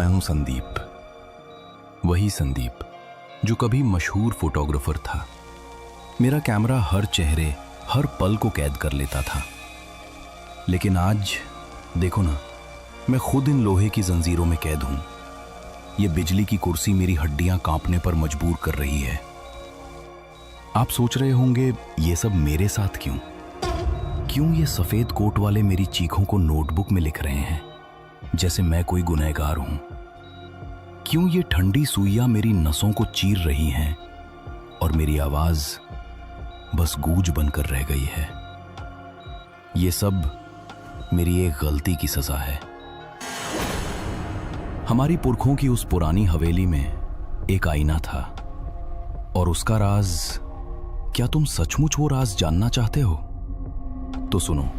हूं संदीप, वही संदीप जो कभी मशहूर फोटोग्राफर था। मेरा कैमरा हर चेहरे, हर पल को कैद कर लेता था। लेकिन आज देखो ना, मैं खुद इन लोहे की जंजीरों में कैद हूं। ये बिजली की कुर्सी मेरी हड्डियां कांपने पर मजबूर कर रही है। आप सोच रहे होंगे ये सब मेरे साथ क्यों? क्यों ये सफेद कोट वाले मेरी चीखों को नोटबुक में लिख रहे हैं जैसे मैं कोई गुनहगार हूं? क्यों ये ठंडी सुइयां मेरी नसों को चीर रही हैं और मेरी आवाज बस गूंज बनकर रह गई है? ये सब मेरी एक गलती की सजा है। हमारी पुरखों की उस पुरानी हवेली में एक आईना था, और उसका राज, क्या तुम सचमुच वो राज जानना चाहते हो? तो सुनो।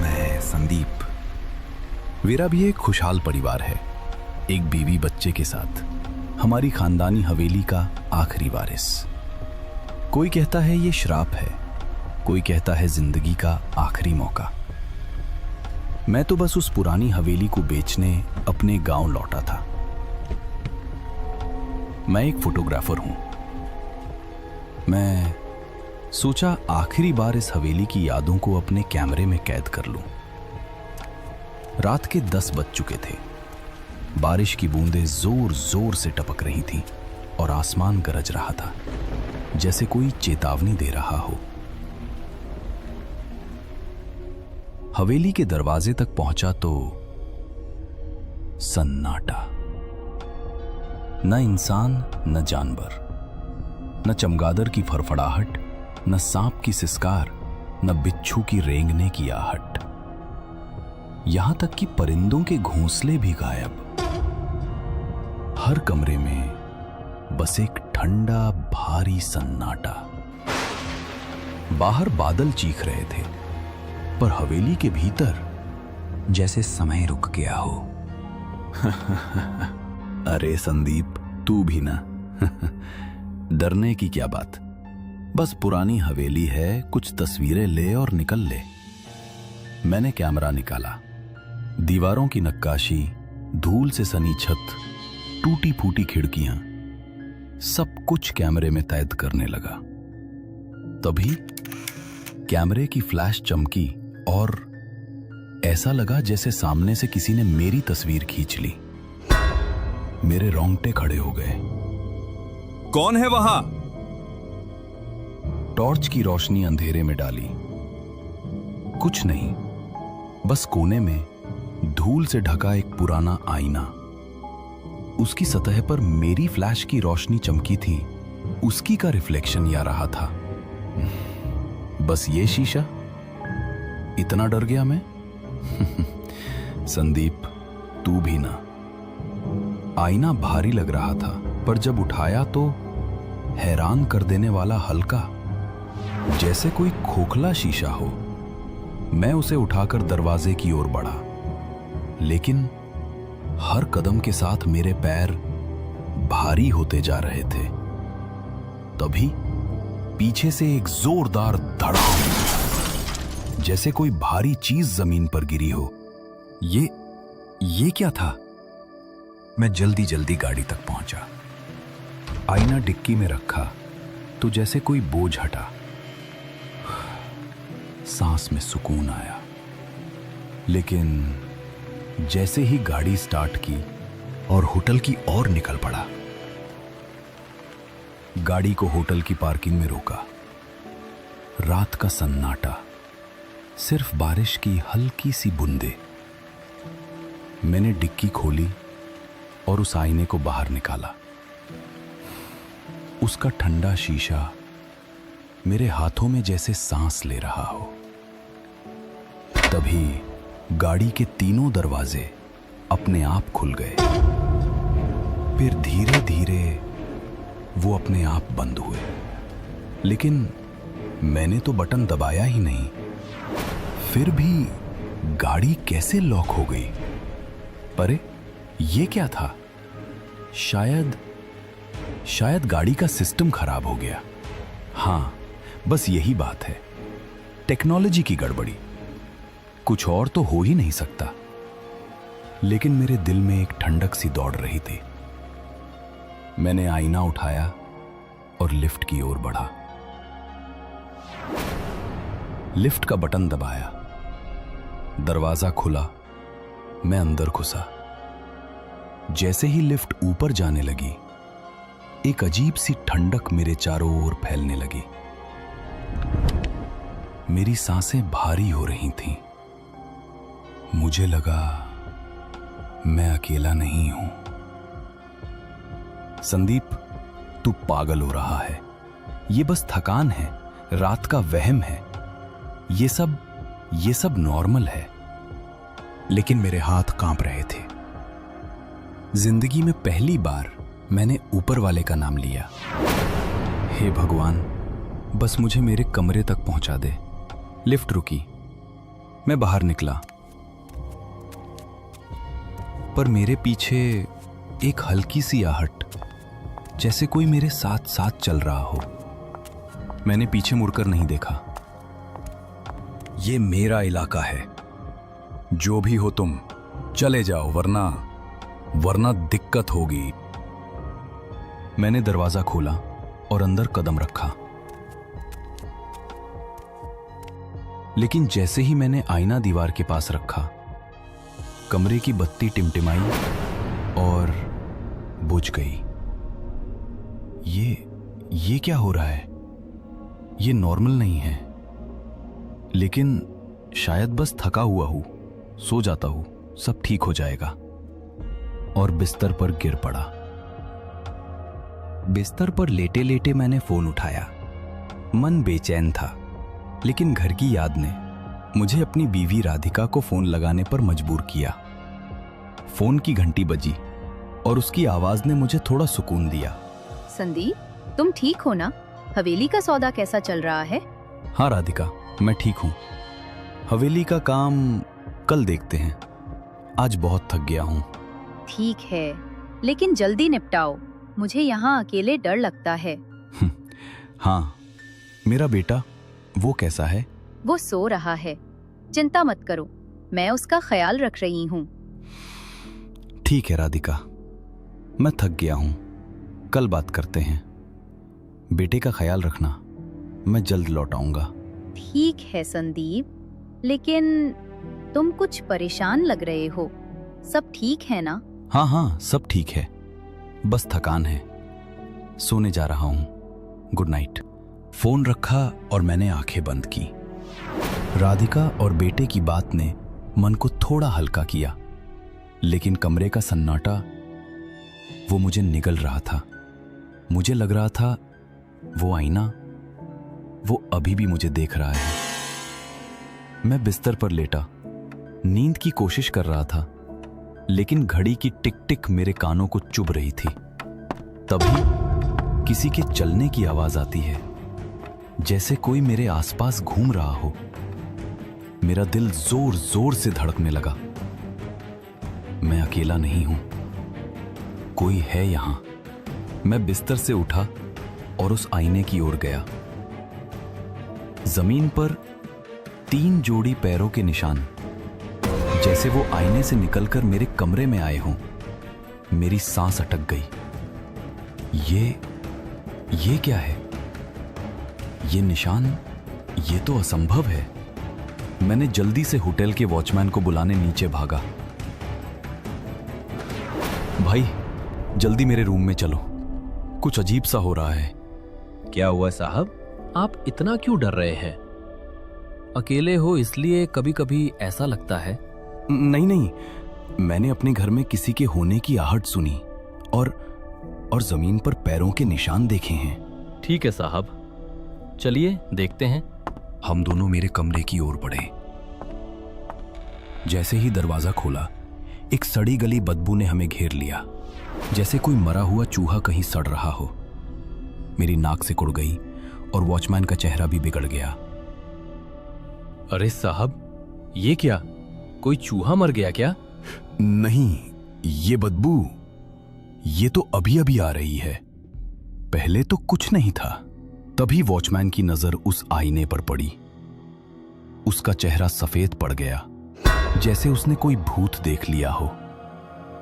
मैं संदीप, मेरा भी एक खुशहाल परिवार है, एक बीवी बच्चे के साथ, हमारी खानदानी हवेली का आखिरी वारिस। कोई कहता है ये श्राप है, कोई कहता है जिंदगी का आखिरी मौका। मैं तो बस उस पुरानी हवेली को बेचने अपने गांव लौटा था। मैं एक फोटोग्राफर हूं। मैं सोचा आखिरी बार इस हवेली की यादों को अपने कैमरे में कैद कर लूं। रात के 10 बज चुके थे। बारिश की बूंदें जोर जोर से टपक रही थीं और आसमान गरज रहा था, जैसे कोई चेतावनी दे रहा हो। हवेली के दरवाजे तक पहुंचा तो सन्नाटा। न इंसान, न जानवर, न चमगादर की फड़फड़ाहट, न सांप की सिसकार, न बिच्छू की रेंगने की आहट। यहां तक कि परिंदों के घोंसले भी गायब। हर कमरे में बस एक ठंडा भारी सन्नाटा। बाहर बादल चीख रहे थे, पर हवेली के भीतर जैसे समय रुक गया हो। अरे संदीप, तू भी ना। डरने की क्या बात, बस पुरानी हवेली है, कुछ तस्वीरें ले और निकल ले। मैंने कैमरा निकाला। दीवारों की नक्काशी, धूल से सनी छत, टूटी फूटी खिड़कियां, सब कुछ कैमरे में कैद करने लगा। तभी कैमरे की फ्लैश चमकी और ऐसा लगा जैसे सामने से किसी ने मेरी तस्वीर खींच ली। मेरे रोंगटे खड़े हो गए। कौन है वहां? टॉर्च की रोशनी अंधेरे में डाली। कुछ नहीं, बस कोने में धूल से ढका एक पुराना आईना। उसकी सतह पर मेरी फ्लैश की रोशनी चमकी थी, उसकी का रिफ्लेक्शन आ रहा था। बस ये शीशा? इतना डर गया मैं? संदीप, तू भी ना। आईना भारी लग रहा था, पर जब उठाया तो हैरान कर देने वाला हल्का, जैसे कोई खोखला शीशा हो। मैं उसे उठाकर दरवाजे की ओर बढ़ा, लेकिन हर कदम के साथ मेरे पैर भारी होते जा रहे थे। तभी पीछे से एक जोरदार धड़ाम, जैसे कोई भारी चीज जमीन पर गिरी हो। ये क्या था? मैं जल्दी जल्दी गाड़ी तक पहुंचा। आईना डिक्की में रखा तो जैसे कोई बोझ हटा। सांस में सुकून आया। लेकिन जैसे ही गाड़ी स्टार्ट की और होटल की ओर निकल पड़ा। गाड़ी को होटल की पार्किंग में रोका। रात का सन्नाटा, सिर्फ बारिश की हल्की सी बूंदें। मैंने डिक्की खोली और उस आईने को बाहर निकाला। उसका ठंडा शीशा मेरे हाथों में जैसे सांस ले रहा हो। तभी गाड़ी के तीनों दरवाजे अपने आप खुल गए। फिर धीरे धीरे वो अपने आप बंद हुए। लेकिन मैंने तो बटन दबाया ही नहीं। फिर भी गाड़ी कैसे लॉक हो गई? अरे ये क्या था? शायद गाड़ी का सिस्टम खराब हो गया। हां, बस यही बात है, टेक्नोलॉजी की गड़बड़ी। कुछ और तो हो ही नहीं सकता। लेकिन मेरे दिल में एक ठंडक सी दौड़ रही थी। मैंने आईना उठाया और लिफ्ट की ओर बढ़ा। लिफ्ट का बटन दबाया, दरवाजा खुला, मैं अंदर घुसा। जैसे ही लिफ्ट ऊपर जाने लगी, एक अजीब सी ठंडक मेरे चारों ओर फैलने लगी। मेरी सांसें भारी हो रही थीं। मुझे लगा मैं अकेला नहीं हूं। संदीप, तू पागल हो रहा है। ये बस थकान है, रात का वहम है। ये सब नॉर्मल है। लेकिन मेरे हाथ कांप रहे थे। जिंदगी में पहली बार मैंने ऊपर वाले का नाम लिया। हे भगवान, बस मुझे मेरे कमरे तक पहुंचा दे। लिफ्ट रुकी, मैं बाहर निकला, पर मेरे पीछे एक हल्की सी आहट, जैसे कोई मेरे साथ साथ चल रहा हो। मैंने पीछे मुड़कर नहीं देखा। ये मेरा इलाका है। जो भी हो तुम, चले जाओ, वरना दिक्कत होगी। मैंने दरवाजा खोला और अंदर कदम रखा। लेकिन जैसे ही मैंने आईना दीवार के पास रखा, कमरे की बत्ती टिमटिमाई और बुझ गई। ये क्या हो रहा है? ये नॉर्मल नहीं है। लेकिन शायद बस थका हुआ हूं, सो जाता हूं, सब ठीक हो जाएगा। और बिस्तर पर गिर पड़ा। बिस्तर पर लेटे लेटे मैंने फोन उठाया। मन बेचैन था, लेकिन घर की याद ने मुझे अपनी बीवी राधिका को फोन लगाने पर मजबूर किया। फोन की घंटी बजी और उसकी आवाज ने मुझे थोड़ा सुकून दिया। संदीप, तुम ठीक हो ना? हवेली का सौदा कैसा चल रहा है? हाँ राधिका, मैं ठीक हूँ। हवेली का काम कल देखते हैं। आज बहुत थक गया हूँ। ठीक है, लेकिन जल्दी निपटाओ। मुझे यहाँ अकेले डर लगता है। हाँ, मेरा बेटा, वो कैसा है? वो सो रहा है। चिंता मत करो, मैं उसका ख्याल रख रही हूँ। ठीक है राधिका, मैं थक गया हूँ। कल बात करते हैं। बेटे का ख्याल रखना। मैं जल्द लौट आऊंगा। ठीक है संदीप, लेकिन तुम कुछ परेशान लग रहे हो। सब ठीक है ना? हाँ, सब ठीक है। बस थकान है। सोने जा रहा हूँ। Good night. फोन रखा और मैंने आंखें बंद की। राधिका और बेटे की बात ने मन को थोड़ा हल्का किया, लेकिन कमरे का सन्नाटा, वो मुझे निगल रहा था। मुझे लग रहा था वो आईना, वो अभी भी मुझे देख रहा है। मैं बिस्तर पर लेटा, नींद की कोशिश कर रहा था, लेकिन घड़ी की टिक टिक मेरे कानों को चुभ रही थी। तभी किसी के चलने की आवाज आती है, जैसे कोई मेरे आसपास घूम रहा हो। मेरा दिल जोर जोर से धड़कने लगा। मैं अकेला नहीं हूं, कोई है यहां। मैं बिस्तर से उठा और उस आईने की ओर गया। जमीन पर 3 जोड़ी पैरों के निशान, जैसे वो आईने से निकलकर मेरे कमरे में आए हों। मेरी सांस अटक गई। ये क्या है? ये निशान, ये तो असंभव है। मैंने जल्दी से होटल के वॉचमैन को बुलाने नीचे भागा। भाई, जल्दी मेरे रूम में चलो, कुछ अजीब सा हो रहा है। क्या हुआ साहब? आप इतना क्यों डर रहे हैं? अकेले हो इसलिए कभी कभी ऐसा लगता है। नहीं, मैंने अपने घर में किसी के होने की आहट सुनी और जमीन पर पैरों के निशान देखे हैं। ठीक है साहब, चलिए देखते हैं। हम दोनों मेरे कमरे की ओर बढ़े। जैसे ही दरवाजा खोला, एक सड़ी गली बदबू ने हमें घेर लिया, जैसे कोई मरा हुआ चूहा कहीं सड़ रहा हो। मेरी नाक सिकुड़ गई और वॉचमैन का चेहरा भी बिगड़ गया। अरे साहब, ये क्या? कोई चूहा मर गया क्या? नहीं, ये बदबू, ये तो अभी अभी आ रही है। पहले तो कुछ नहीं था। तभी वॉचमैन की नजर उस आईने पर पड़ी। उसका चेहरा सफेद पड़ गया, जैसे उसने कोई भूत देख लिया हो।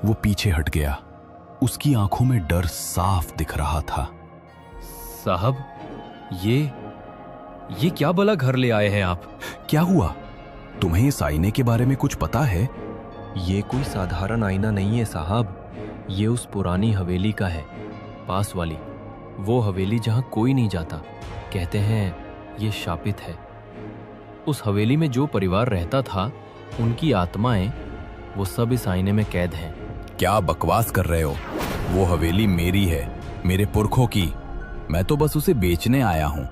वो पीछे हट गया। उसकी आंखों में डर साफ दिख रहा था। साहब, ये क्या भला घर ले आए हैं आप? क्या हुआ? तुम्हें इस आईने के बारे में कुछ पता है? ये कोई साधारण आईना नहीं है साहब। ये उस पुरानी हवेली का है, पास वाली। वो हवेली जहां कोई नहीं जाता। कहते हैं ये शापित है। उस हवेली में जो परिवार रहता था, उनकी आत्माएं, वो सब इस आईने में कैद हैं। क्या बकवास कर रहे हो? वो हवेली मेरी है, मेरे पुरखों की। मैं तो बस उसे बेचने आया हूं।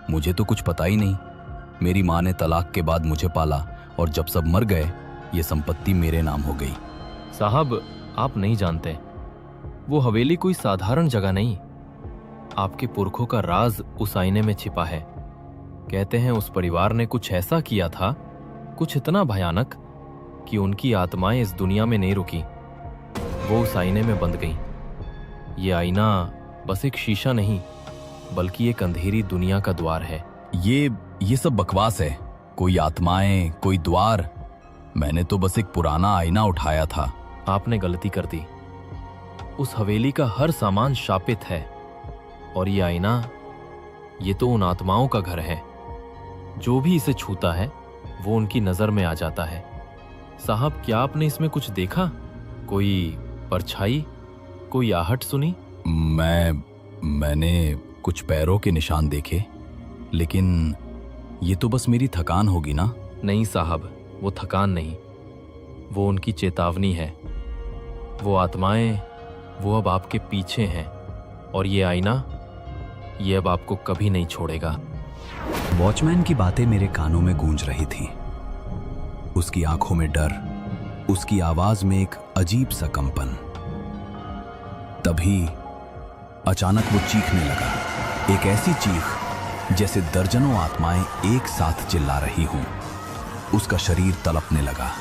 मुझे तो कुछ पता ही नहीं। मेरी माँ ने तलाक के बाद मुझे पाला और जब सब मर गए, ये संपत्ति मेरे नाम हो गई। साहब, आप नहीं जानते, वो हवेली कोई साधारण जगह नहीं। आपके पुरखों का राज उस आईने में छिपा है। कहते हैं उस परिवार ने कुछ ऐसा किया था, कुछ इतना भयानक कि उनकी आत्माएं इस दुनिया में नहीं रुकी। वो उस आईने में बंद गईं। ये आईना बस एक शीशा नहीं, बल्कि एक अंधेरी दुनिया का द्वार है। ये सब बकवास है। कोई आत्माएं, कोई द्वार। मैंने तो बस एक पुराना आईना उठाया था। आपने गलती कर दी। उस हवेली का हर सामान शापित है, और ये आईना, ये तो उन आत्माओं का घर है। जो भी इसे छूता है, वो उनकी नजर में आ जाता है। साहब, क्या आपने इसमें कुछ देखा? कोई परछाई, कोई आहट सुनी? मैंने कुछ पैरों के निशान देखे, लेकिन ये तो बस मेरी थकान होगी ना। नहीं साहब, वो थकान नहीं, वो उनकी चेतावनी है। वो आत्माएं, वो अब आपके पीछे हैं, और ये आईना, ये अब आपको कभी नहीं छोड़ेगा। वॉचमैन की बातें मेरे कानों में गूंज रही थीं। उसकी आंखों में डर, उसकी आवाज में एक अजीब सा कंपन। तभी अचानक वो चीखने लगा, एक ऐसी चीख जैसे दर्जनों आत्माएं एक साथ चिल्ला रही हों। उसका शरीर तड़पने लगा,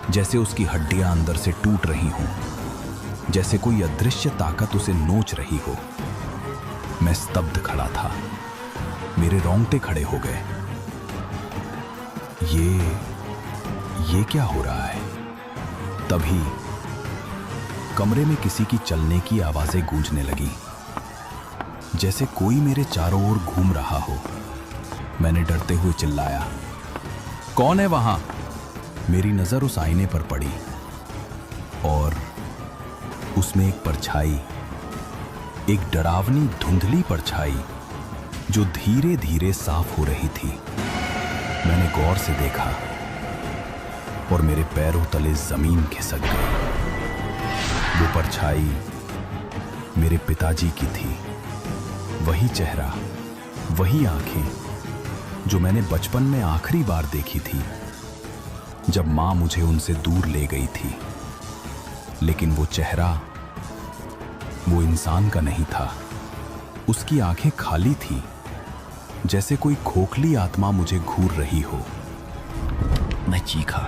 जैसे उसकी हड्डियां अंदर से टूट रही हों, जैसे कोई अदृश्य ताकत उसे नोच रही हो। मैं स्तब्ध खड़ा था, मेरे रोंगटे खड़े हो गए। ये क्या हो रहा है? तभी कमरे में किसी की चलने की आवाजें गूंजने लगी, जैसे कोई मेरे चारों ओर घूम रहा हो। मैंने डरते हुए चिल्लाया, कौन है वहां? मेरी नजर उस आईने पर पड़ी और उसमें एक परछाई, एक डरावनी धुंधली परछाई जो धीरे धीरे साफ हो रही थी। मैंने गौर से देखा और मेरे पैरों तले जमीन खिसक गई। वो परछाई मेरे पिताजी की थी। वही चेहरा, वही आंखें जो मैंने बचपन में आखिरी बार देखी थी, जब मां मुझे उनसे दूर ले गई थी। लेकिन वो चेहरा, वो इंसान का नहीं था। उसकी आंखें खाली थी, जैसे कोई खोखली आत्मा मुझे घूर रही हो। मैं चीखा,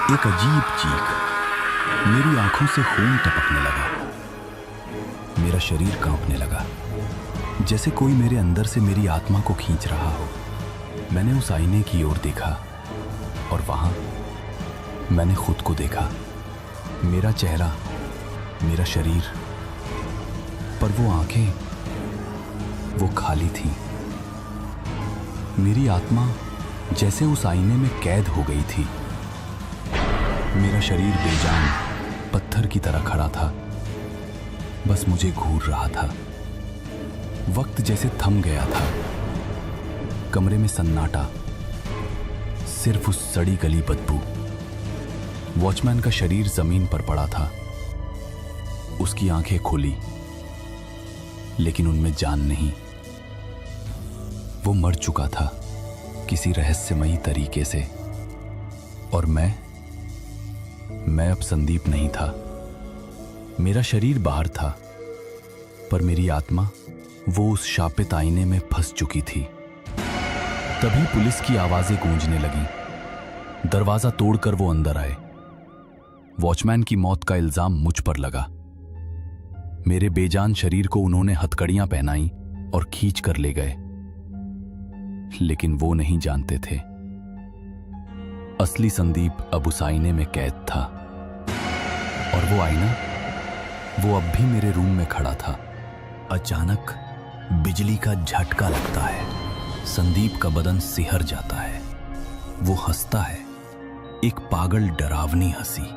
एक अजीब चीख। मेरी आंखों से खून टपकने लगा। मेरा शरीर कांपने लगा, जैसे कोई मेरे अंदर से मेरी आत्मा को खींच रहा हो। मैंने उस आईने की ओर देखा और वहां मैंने खुद को देखा, मेरा चेहरा, मेरा शरीर, पर वो आंखें, वो खाली थी। मेरी आत्मा जैसे उस आईने में कैद हो गई थी। मेरा शरीर बेजान पत्थर की तरह खड़ा था, बस मुझे घूर रहा था। वक्त जैसे थम गया था। कमरे में सन्नाटा, सिर्फ उस सड़ी गली बदबू। वॉचमैन का शरीर जमीन पर पड़ा था। उसकी आंखें खुली, लेकिन उनमें जान नहीं। वो मर चुका था किसी रहस्यमयी तरीके से, और मैं अब संदीप नहीं था। मेरा शरीर बाहर था, पर मेरी आत्मा वो उस शापित आईने में फंस चुकी थी। तभी पुलिस की आवाजें गूंजने लगीं। दरवाजा तोड़कर वो अंदर आए। वॉचमैन की मौत का इल्जाम मुझ पर लगा। मेरे बेजान शरीर को उन्होंने हथकड़ियां पहनाई और खींच कर ले गए। लेकिन वो नहीं जानते थे, असली संदीप अब उस आईने में कैद था। और वो आईना, वो अब भी मेरे रूम में खड़ा था। अचानक बिजली का झटका लगता है। संदीप का बदन सिहर जाता है। वो हंसता है, एक पागल डरावनी हंसी।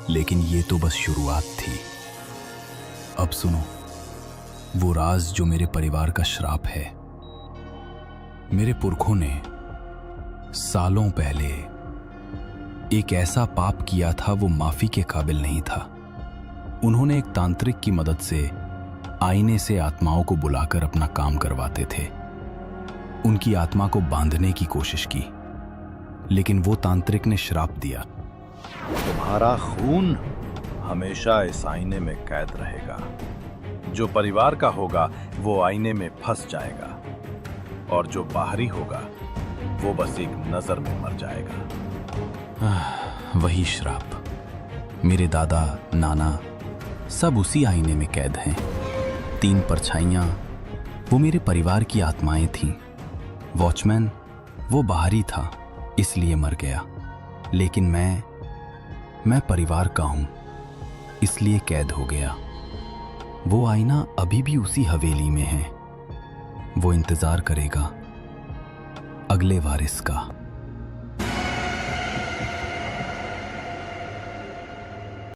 लेकिन ये तो बस शुरुआत थी। अब सुनो, वो राज जो मेरे परिवार का श्राप है। मेरे पुरखों ने सालों पहले एक ऐसा पाप किया था, वो माफी के काबिल नहीं था। उन्होंने एक तांत्रिक की मदद से आईने से आत्माओं को बुलाकर अपना काम करवाते थे। उनकी आत्मा को बांधने की कोशिश की, लेकिन वो तांत्रिक ने श्राप दिया। तुम्हारा खून हमेशा इस आईने में कैद रहेगा। जो परिवार का होगा वो आईने में फंस जाएगा, और जो बाहरी होगा वो बस एक नजर में मर जाएगा। वही श्राप। मेरे दादा, नाना सब उसी आईने में कैद हैं। 3 परछाइयां, वो मेरे परिवार की आत्माएं थीं। वॉचमैन, वो बाहरी था इसलिए मर गया, लेकिन मैं परिवार का हूं इसलिए कैद हो गया। वो आईना अभी भी उसी हवेली में है। वो इंतजार करेगा अगले वारिस का।